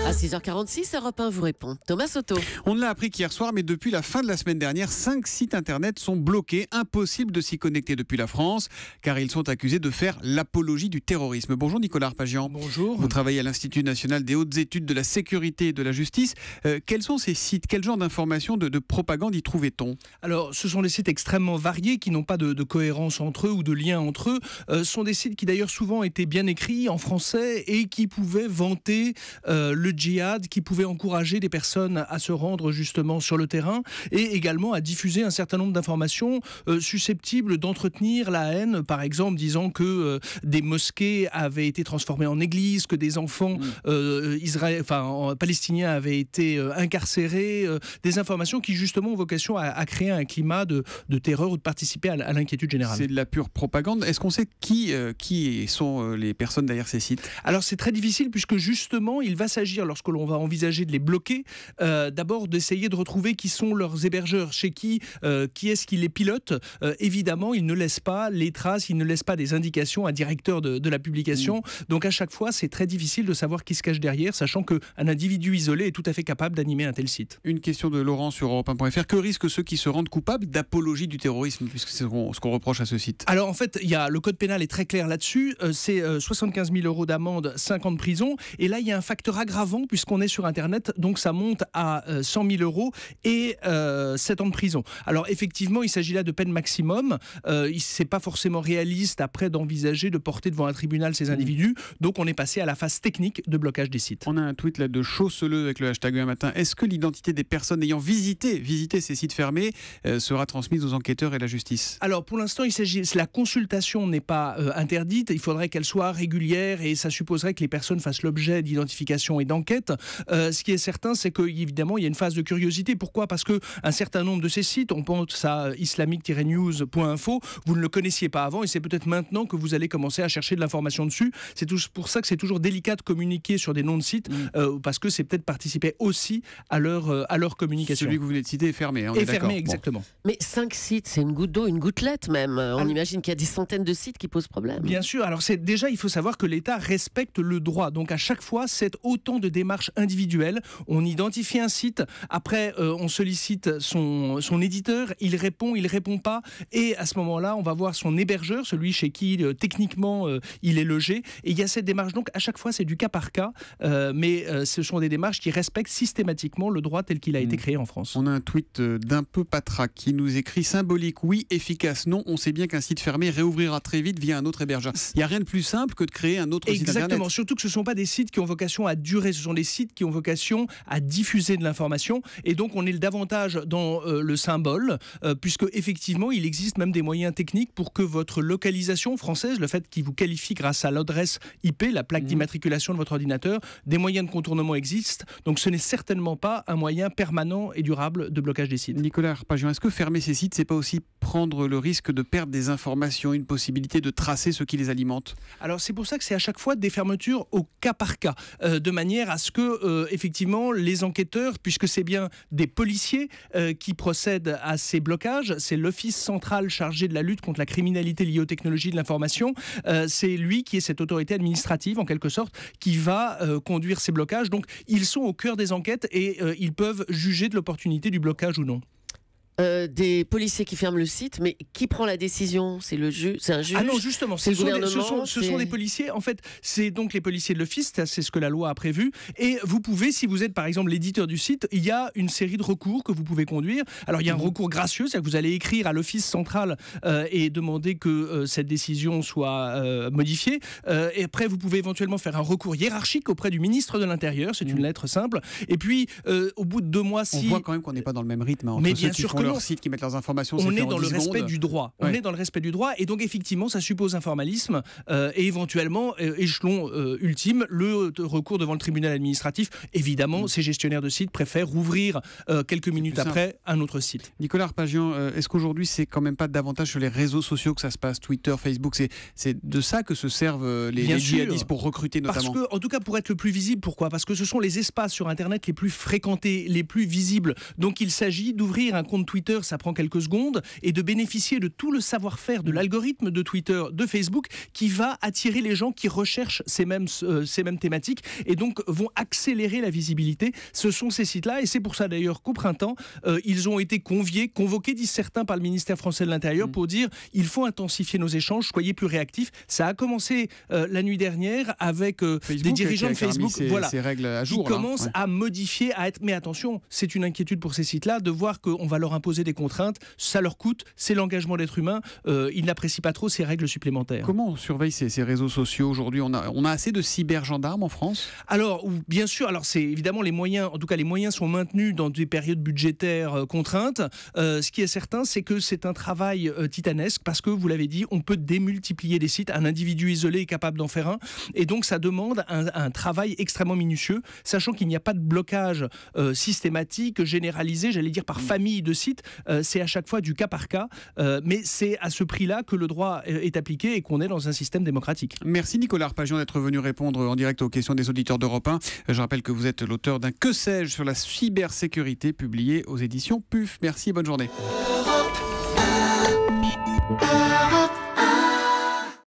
À 6h46, Europe 1 vous répond. Thomas Soto. On l'a appris qu'hier soir, mais depuis la fin de la semaine dernière, 5 sites internet sont bloqués. Impossible de s'y connecter depuis la France, car ils sont accusés de faire l'apologie du terrorisme. Bonjour Nicolas Arpagian. Bonjour. Vous travaillez à l'Institut national des hautes études de la sécurité et de la justice. Quels sont ces sites? Quel genre d'informations, de propagande y trouvait-on? Alors, ce sont des sites extrêmement variés qui n'ont pas de cohérence entre eux ou de lien entre eux. Ce sont des sites qui d'ailleurs souvent étaient bien écrits en français et qui pouvaient vanter le djihad, qui pouvaient encourager des personnes à se rendre justement sur le terrain et également à diffuser un certain nombre d'informations susceptibles d'entretenir la haine, par exemple disant que des mosquées avaient été transformées en églises, que des enfants palestiniens avaient été incarcérés, des informations qui justement ont vocation à créer un climat de terreur ou de participer à l'inquiétude générale. C'est de la pure propagande. Est-ce qu'on sait qui sont les personnes derrière ces sites? Alors c'est très difficile puisque justement il va s'agir, lorsque l'on va envisager de les bloquer, d'abord d'essayer de retrouver qui sont leurs hébergeurs, chez qui est-ce qui les pilote. Évidemment, ils ne laissent pas les traces, ils ne laissent pas des indications à directeur de la publication. Donc à chaque fois, c'est très difficile de savoir qui se cache derrière, sachant qu'un individu isolé est tout à fait capable d'animer un tel site. Une question de Laurent sur Europe1.fr. Que risquent ceux qui se rendent coupables d'apologie du terrorisme, puisque c'est ce qu'on reproche à ce site? Alors en fait, le code pénal est très clair là-dessus. C'est 75 000 € d'amende, 5 ans de prison. Et là, il y a un facteur aggravant puisqu'on est sur Internet, donc ça monte à 100 000 € et 7 ans de prison. Alors effectivement, il s'agit là de peine maximum. C'est pas forcément réaliste après d'envisager de porter devant un tribunal ces individus. Donc on est passé à la phase technique de blocage des sites. On a un tweet là de Chausseleux avec le hashtag un matin. Est-ce que l'identité des personnes ayant visité ces sites fermés sera transmise aux enquêteurs et la justice? Alors pour l'instant, la consultation n'est pas interdite. Il faudrait qu'elle soit régulière et ça supposerait que les personnes fassent l'objet d'identification et d'enquête. Ce qui est certain, c'est qu'évidemment, il y a une phase de curiosité. Pourquoi? Parce qu'un certain nombre de ces sites, on pense à islamique-news.info, vous ne le connaissiez pas avant et c'est peut-être maintenant que vous allez commencer à chercher de l'information dessus. C'est pour ça que c'est toujours délicat de communiquer sur des noms de sites parce que c'est peut-être participer aussi à leur communication. Celui que vous venez de citer est fermé. On est fermé, exactement. Bon. Mais 5 sites, c'est une goutte d'eau, une gouttelette même. On imagine qu'il y a des centaines de sites qui posent problème. Bien sûr. Alors déjà, il faut savoir que l'État respecte le droit. Donc à chaque fois, c'est autant de démarches individuelles. On identifie un site. Après, on sollicite son éditeur. Il répond pas. Et à ce moment-là, on va voir son hébergeur, celui chez qui techniquement il est logé. Et il y a cette démarche. Donc à chaque fois, c'est du cas par cas. Mais ce sont des démarches qui respectent systématiquement le droit tel qu'il a été créé en France. On a un tweet d'un peu patraque qui nous écrit: symbolique oui, efficace non. On sait bien qu'un site fermé réouvrira très vite via un autre hébergeur. Il n'y a rien de plus simple que de créer un autre site internet. Exactement, surtout que ce ne sont pas des sites qui ont vocation à durer, ce sont des sites qui ont vocation à diffuser de l'information. Et donc on est davantage dans le symbole, puisque effectivement il existe même des moyens techniques pour que votre localisation française, le fait qu'il vous qualifie grâce à l'adresse IP, la plaque d'immatriculation de votre ordinateur, des moyens de contournement existent. Donc ce n'est certainement pas un moyen permanent et durable de blocage des sites. Nicolas Arpagian, est-ce que fermer ces sites, c'est pas aussi prendre le risque de perdre des informations, une possibilité de tracer ceux qui les alimentent? Alors c'est pour ça que c'est à chaque fois des fermetures au cas par cas, de manière à ce que effectivement les enquêteurs, puisque c'est bien des policiers qui procèdent à ces blocages, c'est l'Office central chargé de la lutte contre la criminalité liée aux technologies de l'information, c'est lui qui est cette autorité administrative en quelque sorte qui va conduire ces blocages. Donc ils sont au cœur des enquêtes et ils peuvent juger de l'opportunité du blocage ou non. Des policiers qui ferment le site, mais qui prend la décision? C'est un juge? Ah non, justement, c'est le gouvernement. Ce sont des policiers. En fait, c'est donc les policiers de l'office, c'est ce que la loi a prévu. Et vous pouvez, si vous êtes par exemple l'éditeur du site, il y a une série de recours que vous pouvez conduire. Alors il y a un recours gracieux, c'est-à-dire que vous allez écrire à l'office central et demander que cette décision soit modifiée. Et après, vous pouvez éventuellement faire un recours hiérarchique auprès du ministre de l'Intérieur. C'est une lettre simple. Et puis, au bout de 2 mois, on voit quand même qu'on n'est pas dans le même rythme entre mais ceux bien qui sûr font que leur site, qui mettent leurs informations. On est dans le respect du droit. On est dans le respect du droit et donc effectivement ça suppose un formalisme et éventuellement échelon ultime, le recours devant le tribunal administratif. Évidemment, ces gestionnaires de sites préfèrent ouvrir quelques minutes après un autre site. Nicolas Arpagian, est-ce qu'aujourd'hui c'est quand même pas davantage sur les réseaux sociaux que ça se passe, Twitter, Facebook, c'est de ça que se servent les djihadistes pour recruter notamment? Parce que, en tout cas, pour être le plus visible, pourquoi? Parce que ce sont les espaces sur Internet les plus fréquentés, les plus visibles. Donc il s'agit d'ouvrir un compte Twitter Twitter, ça prend quelques secondes, et de bénéficier de tout le savoir-faire de l'algorithme de Twitter, de Facebook, qui va attirer les gens qui recherchent ces mêmes thématiques, et donc vont accélérer la visibilité. Ce sont ces sites-là, et c'est pour ça d'ailleurs qu'au printemps, ils ont été convoqués, disent certains, par le ministère français de l'Intérieur pour dire il faut intensifier nos échanges, soyez plus réactifs. Ça a commencé la nuit dernière avec des dirigeants de Facebook ses règles à jour, qui commencent à modifier, à être... Mais attention, c'est une inquiétude pour ces sites-là de voir qu'on va leur imposer des contraintes, ça leur coûte, c'est l'engagement d'être humain, ils n'apprécient pas trop ces règles supplémentaires. Comment on surveille ces réseaux sociaux aujourd'hui? On a assez de cybergendarmes en France? Alors, bien sûr, alors c'est évidemment les moyens, en tout cas les moyens sont maintenus dans des périodes budgétaires contraintes. Ce qui est certain, c'est que c'est un travail titanesque parce que, vous l'avez dit, on peut démultiplier des sites. Un individu isolé est capable d'en faire un. Et donc, ça demande un travail extrêmement minutieux, sachant qu'il n'y a pas de blocage systématique, généralisé, j'allais dire par famille de sites. C'est à chaque fois du cas par cas. Mais c'est à ce prix-là que le droit est appliqué et qu'on est dans un système démocratique. Merci Nicolas Arpagian d'être venu répondre en direct aux questions des auditeurs d'Europe 1. Je rappelle que vous êtes l'auteur d'un Que sais-je sur la cybersécurité publié aux éditions PUF. Merci, bonne journée.